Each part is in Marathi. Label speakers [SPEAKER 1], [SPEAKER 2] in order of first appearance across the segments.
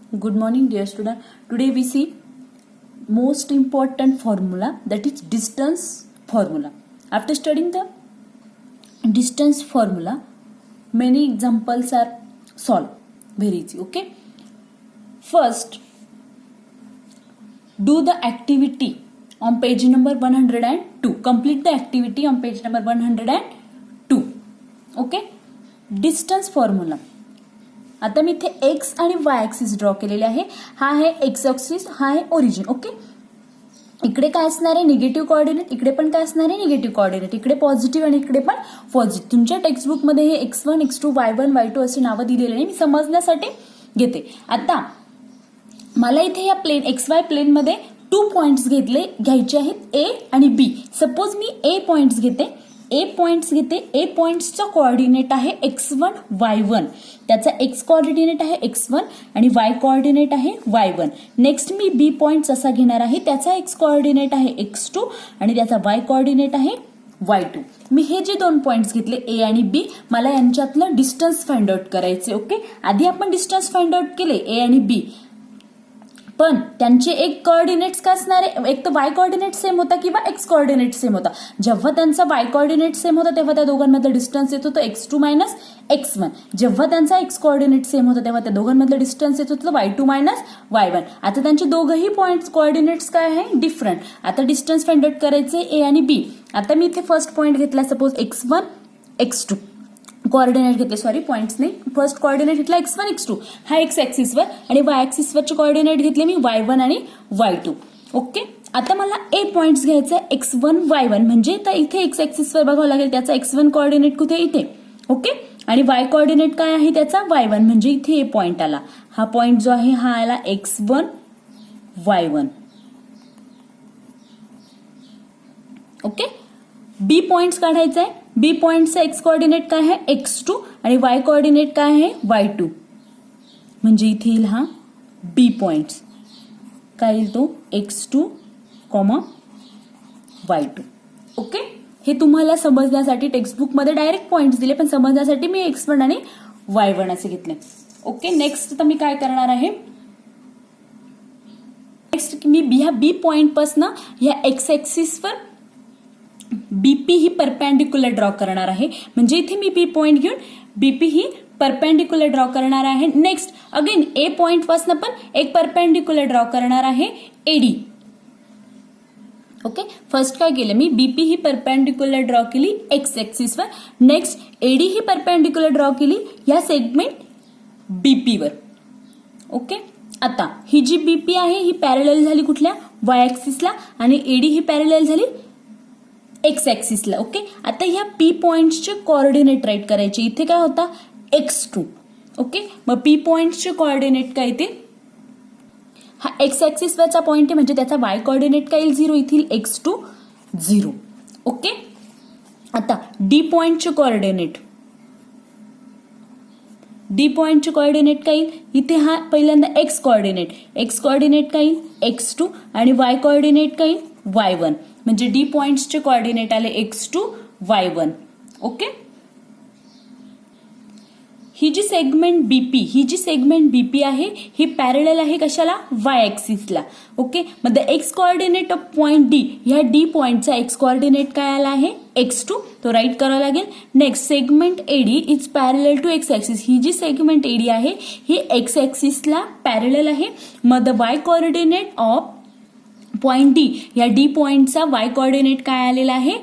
[SPEAKER 1] Good morning, dear student. Today we see most important formula, that is distance formula. After studying the distance formula, many examples are solved. Very easy. Okay. First, do the activity on page number 102. Complete the activity on page number 102. Okay. Distance formula. आता मी इथे एक्स आणि वाय ऍक्सिस ड्रॉ केलेले आहे. हा आहे एक्स ऍक्सिस, हा आहे ओरिजिन. ओके. इकडे काय असणार आहे निगेटिव्ह कोऑर्डिनेट, इकडे पण काय असणार आहे निगेटिव्ह कोऑर्डिनेट, इकडे पॉझिटिव्ह आणि इकडे पण पॉझिटिव्ह. तुमच्या टेक्स्टबुक मध्ये हे x1 x2 y1 y2 असे नावं दिलेले आहे. मी समजण्यासाठी घेते. आता मला इथे या प्लेन एक्स वाय प्लेन मध्ये 2 पॉइंट्स घ्यायचे आहेत ए आणि बी. सपोज मी ए पॉइंट्स घेते. ए पॉइंट्सचा कोऑर्डिनेट आहे x1 y1, त्याचा एक्स कोऑर्डिनेट आहे x1 आणि y कोऑर्डिनेट आहे y1. नेक्स्ट मी बी पॉइंट्स असा घेणार आहे, त्याचा एक्स कोऑर्डिनेट आहे x2 आणि त्याचा y कोऑर्डिनेट आहे y2. मी हे जे 2 पॉइंट्स घेतले ए आणि बी, मला यांच्यातलं डिस्टन्स फाइंड आउट करायचे. ओके. आधी आपण डिस्टन्स फाइंड आउट केले ए आणि बी, पण त्यांचे एक कोऑर्डिनेट्स काय असणार आहे, एक तर वाय कोऑर्डिनेट सेम होता किंवा एक्स कोऑर्डिनेट सेम होता. जेव्हा त्यांचा वाय कोऑर्डिनेट सेम होता तेव्हा त्या दोघांमधला डिस्टन्स येत होतं x2 मायनस x1. जेव्हा त्यांचा एक्स कोऑर्डिनेट सेम होता तेव्हा त्या दोघांमधलं डिस्टन्स येत होतं y2 मायनस y1. आता त्यांचे दोघंही पॉइंट्स कोऑर्डिनेट्स काय आहे डिफरंट. आता डिस्टन्स फाइंड आउट करायचे ए आणि बी. आता मी इथे फर्स्ट पॉइंट घेतला, सपोज x1 x2 कोऑर्डिनेट घेतले, पॉइंट्स नाही, फर्स्ट कोऑर्डिनेट घेतला x1 x2 हा एक्स ऍक्सिसवर आणि वाय ऍक्सिसवरचे कोऑर्डिनेट घेतले मी y1 आणि y2. ओके. आता मला ए पॉइंट्स घ्यायचा x1 y1, म्हणजे इथे एक्स ऍक्सिसवर बघावं लागेल त्याचा x1 कोऑर्डिनेट कुठे इथे. ओके. आणि वाय कोऑर्डिनेट काय आहे त्याचा y1, म्हणजे इथे ए पॉइंट आला. हा पॉइंट जो आहे हा आला x1 y1. ओके. बी पॉइंट्स काढायचा आहे. बी पॉइंटचा एक्स कोऑर्डिनेट काय आहे x2 आणि वाय कोऑर्डिनेट काय आहे y2, म्हणजे इथे येईल हा बी पॉइंट्स. काय येईल तो x2, y2. ओके. हे तुम्हाला समजण्यासाठी टेक्स्टबुक मध्ये डायरेक्ट पॉइंट्स दिले, पण समजण्यासाठी मी x1 आणि y1 असे घेतले. ओके. नेक्स्ट आता मी काय करणार आहे, नेक्स्ट मी ह्या बी पॉइंट पासून ह्या एक्स ऍक्सिसवर बीपी ही परपेंडिक्युलर ड्रॉ करणार आहे. म्हणजे इथे मी बी पॉइंट घेऊन बीपी ही परपेंडिक्युलर ड्रॉ करणार आहे. नेक्स्ट अगेन ए पॉइंट पासून पण एक परपेंडिक्युलर ड्रॉ करणार आहे एडी. ओके. फर्स्ट काय केलं मी बीपी ही परपेंडिक्युलर ड्रॉ केली एक्स ऍक्सिसवर. नेक्स्ट एडी ही परपेंडिक्युलर ड्रॉ केली या सेगमेंट बीपी वर. ओके. आता ही जी बीपी आहे ही पॅरलल झाली कुठल्या वाय ऍक्सिसला आणि एडी ही पॅरलल झाली एक्स ऍक्सिसला. ओके. आता ह्या पी पॉइंट्सचे कोऑर्डिनेट राईट करायचे. इथे काय होता x2. ओके. मग पी पॉइंट्सचे कोऑर्डिनेट काय येतील, हा एक्स ऍक्सिसवरचा पॉइंट आहे म्हणजे त्याचा वाय कोऑर्डिनेट काय येईल 0, येथील x2 0. ओके. आता डी पॉइंटचे कोऑर्डिनेट, डी पॉइंटचे कोऑर्डिनेट काय येईल, इथे हा पहिल्यांदा एक्स कोऑर्डिनेट काय येईल x2 आणि वाय कोऑर्डिनेट काय येईल y1, म्हणजे डी पॉइंट्सचे कोऑर्डिनेट आले x2 y1. ओके. ही जी सेगमेंट बीपी आहे ही पॅरलल आहे कशाला वाय ऍक्सिसला. ओके. मग the X coordinate of point D, ह्या डी पॉइंटचा एक्स कोऑर्डिनेट काय आला आहे x2, तो राईट करावा लागेल. Next segment AD is parallel to X axis. ही जी सेगमेंट एडी आहे ही एक्स ऍक्सिसला पॅरलल आहे. मग the Y coordinate of point D, या डी पॉइंटचा वाय कोऑर्डिनेट काय आलेला आहे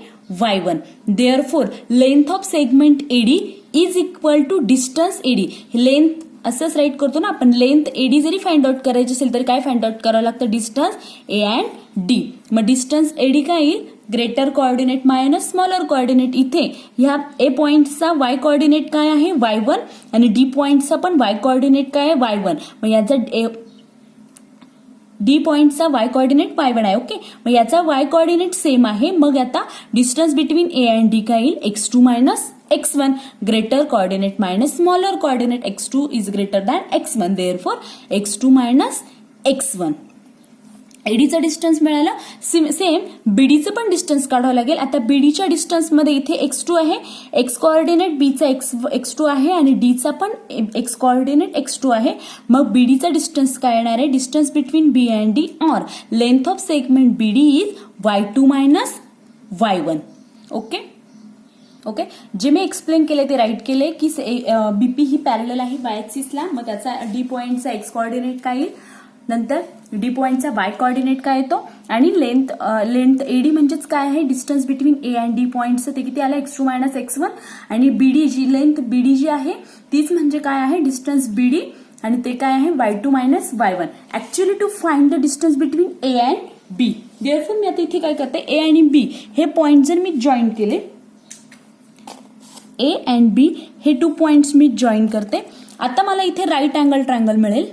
[SPEAKER 1] y1. Therefore length of segment AD is equal to distance AD. Length असंच राईट करतो ना आपण, लेंथ एडी जरी फाइंड आउट करायची असेल तरी काय फाइंड आउट करावं लागतं डिस्टन्स ए अँड डी. मग डिस्टन्स एडी काय येईल greater coordinate minus smaller coordinate. इथे ह्या ए पॉइंटचा वाय कोऑर्डिनेट काय आहे y1 आणि डी पॉइंटचा पण वाय कोऑर्डिनेट काय आहे y1. मग याचा डी पॉइंटचा वाय कोऑर्डिनेट y1 आहे. ओके. मग याचा वाय कोऑर्डिनेट सेम आहे. मग आता distance between A and D काय येईल x2 minus x1, greater coordinate minus smaller coordinate, x2 is greater than x1, therefore x2 minus x1. एडीचा डिस्टन्स मिळाला. सेम बीडीचं पण डिस्टन्स काढावं लागेल. आता बीडीच्या डिस्टन्समध्ये इथे x2 आहे, एक्स कोऑर्डिनेट बीचा x2 आहे आणि डीचा पण एक्स कोऑर्डिनेट x2 आहे. मग बीडीचा डिस्टन्स काय येणार आहे? Distance between B and D or length of segment BD is y2 minus y1. Okay okay, जे मी एक्सप्लेन केले ते राईट केले की बीपी ही पॅरलल आहे वाय ऍक्सिसला. मग त्याचा डी पॉइंटचा एक्स कोऑर्डिनेट काय येईल, नंतर डी पॉइंटचा वाय कोऑर्डिनेट काय येतो, आणि लेंथ एडी म्हणजेच काय आहे, distance between A and D पॉइंटचं ते किती आलं, x2 मायनस x1. आणि बीडी जी लेंथ बीडी जी आहे तीच म्हणजे काय आहे, डिस्टन्स बीडी, आणि ते काय आहे y2 minus y1. Actually to find the distance between A and B. Therefore मी आता इथे काय करते, ए आणि बी हे पॉइंट जर मी जॉईन केले, ए अँड बी हे 2 पॉइंट्स मी जॉईन करते. आता मला इथे राईट अँगल ट्रायंगल मिळेल.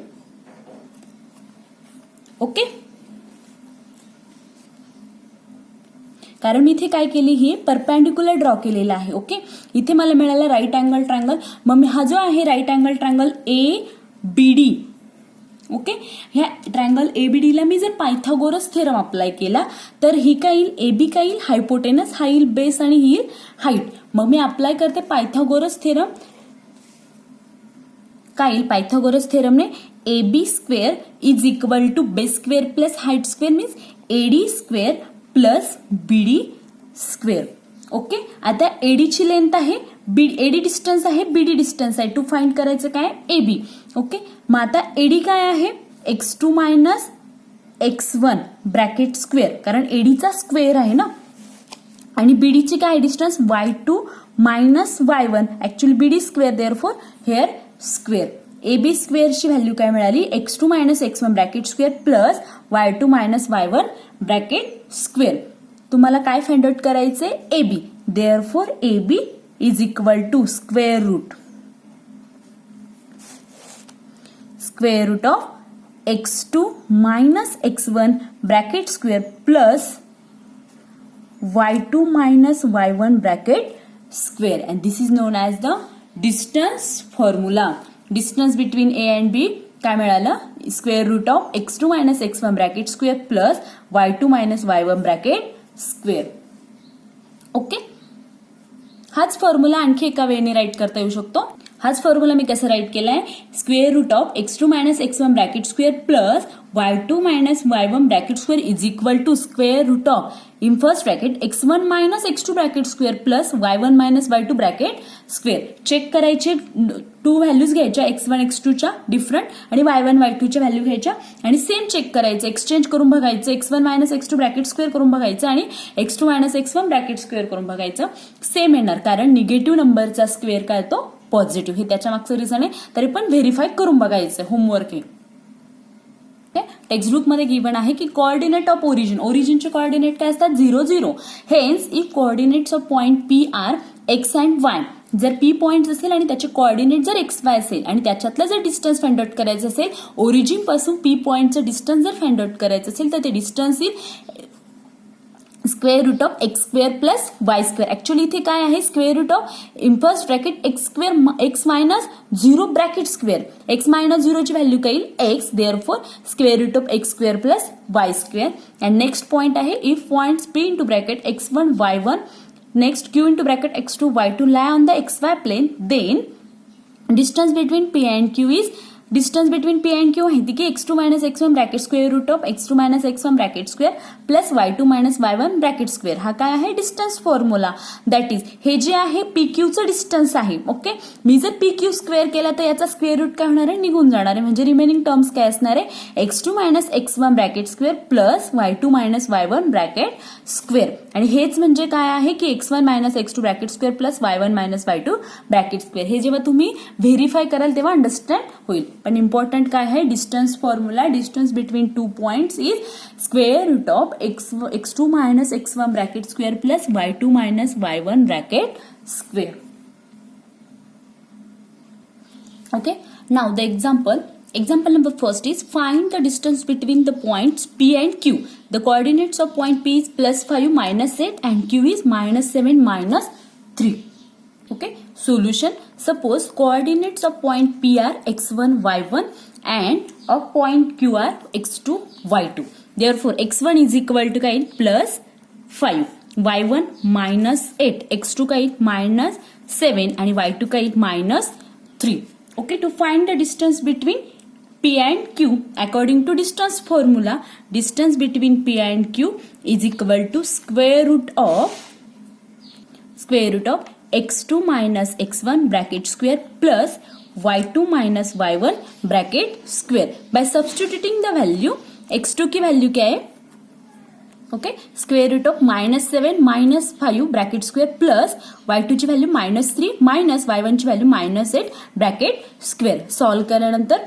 [SPEAKER 1] ओके, कारण मी इथे काय केली, ही परपेंडिक्युलर ड्रॉ केलेला आहे. ओके, इथे मला मिळाला राईट अँगल ट्रायंगल. मग हा जो आहे right angle triangle A B D, okay, ह्या ट्रायंगल एबीडीला मी जर पायथागोरस थेरम अप्लाय केला तर ही काय येईल, एबी काय येईल, हायपोटेनस, हा येईल बेस आणि ही येईल हाईट. मग मी अप्लाय करते पायथागोरस थेरम. काय येईल, पायथागोरस थेरमने AB square is equal to base square plus height square means AD square plus BD square. Okay, आता एडीची लेंथ आहे, एडी डिस्टन्स आहे, बीडी डिस्टन्स आहे. टू फाइंड करायचं काय, AB. ओके, मग आता एडी काय आहे, x2 minus x1 bracket square, कारण एडीचा स्क्वेअर आहे ना, आणि बीडीची काय distance y2 minus y1, actually BD square, therefore here square. AB स्क्वेअरची व्हॅल्यू काय मिळाली, x2 minus x1 bracket square plus y2 minus y1 bracket square. तुम्हाला काय फाइंड आउट करायचे, AB. Therefore AB is equal to square root of x2 minus x1 bracket square plus y2 minus y1 bracket square. And this is known as the distance formula. Distance between A and B काय मिळालं, square root of x2 minus x1 bracket square plus y2 minus y1 bracket square. Okay, हाच फॉर्म्युला आणखी एका वेने राईट करता येऊ शकतो. हाच फॉर्म्युला मी कसं राईट केलाय, square root of x2 minus x1 bracket square plus y2 minus y1 bracket square is equal to square root of in first bracket x1 minus x2 bracket square plus y1 minus y2 bracket square. Check करायचे, 2 व्हॅल्यूज घ्यायच्या x1 x2च्या डिफरंट आणि y1 y2च्या व्हॅल्यू घ्यायच्या आणि सेम चेक करायचं, एक्सचेंज करून बघायचं, x1 minus x2 bracket square करून बघायचं आणि x2 minus x1 bracket square करून बघायचं. सेम येणार, कारण निगेटिव्ह नंबरचा स्क्वेअर काय तो पॉझिटिव्ह. हे त्याच्या मागचं रिझन आहे, तरी पण व्हेरीफाय करून बघायचं, होमवर्क आहे. टेक्स्टबुक मध्ये गिवन आहे की कोऑर्डिनेट ऑफ ओरिजिनचे कोऑर्डिनेट काय असतात, 0 0. Hence if coordinates of point P are X and Y, जर पी पॉइंट असेल आणि त्याचे कोऑर्डिनेट जर एक्स वाय असेल आणि त्याच्यातलं जर डिस्टन्स फाइंड आउट करायचं असेल, ओरिजिन पासून पी पॉइंटचं डिस्टन्स जर फाइंड आउट करायचं असेल तर ते डिस्टन्स येईल square root of X square plus Y square. Actually इथे काय आहे, square root of in first bracket X square X minus 0 bracket square, X minus 0ची व्हॅल्यू काय येईल, X. Therefore square root of X square plus Y square. And next point आहे, if points P into bracket x1 y1 next q into bracket x2 y2 lie on the xy plane, then distance between p and q is, distance between P and Q माहिती की x2 minus x1 bracket square root of x2 minus x1 bracket square plus y2 minus y1 bracket square. हा काय आहे, डिस्टन्स फॉर्म्युला. दॅट इज हे जे आहे PQ डिस्टन्स आहे. ओके, मी जर PQ स्क्वेअर केला तर याचा स्क्वेअर रूट काय होणार आहे, निघून जाणार आहे. म्हणजे रिमेनिंग टर्म्स काय असणार आहे, x2 minus x1 bracket square plus y2 minus y1 bracket square. आणि हेच म्हणजे काय आहे की x1 minus x2 bracket square plus y1 minus y2 bracket square. हे जेव्हा तुम्ही व्हेरीफाय कराल तेव्हा अंडरस्टँड होईल. पण इम्पॉर्टंट काय आहे, distance formula, distance between 2 points is square root of x2 minus x1 bracket square plus y2 minus y1 bracket square. Okay, now the example number first is find the distance between the points P and Q. The coordinates of point P is +5 -8 and Q is -7 -3. Okay, solution. Suppose coordinates of point P are x1 y1 and of point Q are x2 y2. Therefore x1 is equal to काय येईल प्लस 5, y1 मायनस 8, x2 काय येईल मायनस 7 आणि y2 काय येईल minus 3. Okay, to find the distance between P and Q according to distance formula, distance between P and Q is equal to square root of x2 minus x1 bracket square plus y2 minus y1 bracket square. By substituting the value, x2 की वैल्यू क्या है? Okay, square root of -7 -5 bracket square plus y2 ची व्हॅल्यू -3 मायनस y1 ची व्हॅल्यू -8 ब्रॅकेट स्क्वेअर. सॉल्व्ह केल्यानंतर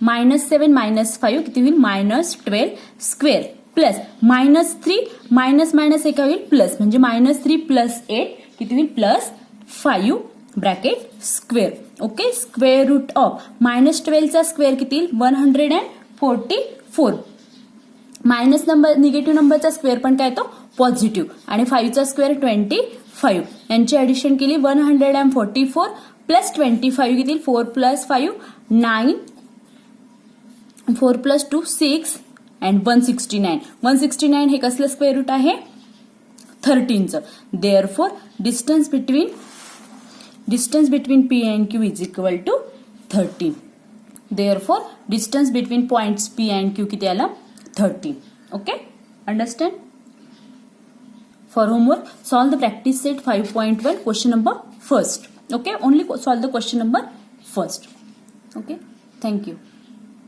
[SPEAKER 1] -7 -5 किती होईल -12 स्क्वेअर प्लस -3 मायनस मायनस एका होईल प्लस म्हणजे -3 प्लस 8 किती होईल +5 bracket square. Okay, square root of -12 चा स्क्वेअर किती येईल 144. मायनस नंबर निगेटिव्ह नंबरचा स्क्वेअर पण काय येतो पॉझिटिव्ह आणि 5 चा स्क्वेअर 25. यांची ऍडिशन केली 144 प्लस 25 किती 4 प्लस 5 9, 4 प्लस 2 6 अँड 169. 169 हे कसलं स्क्वेअर रूट आहे 13चं. Therefore distance between P and Q is equal to 13. Therefore distance between points P and Q किती आला 13. Okay, understand? For homework, solve the practice set 5.1 question number first. Okay, only solve the question number first. Okay, thank you.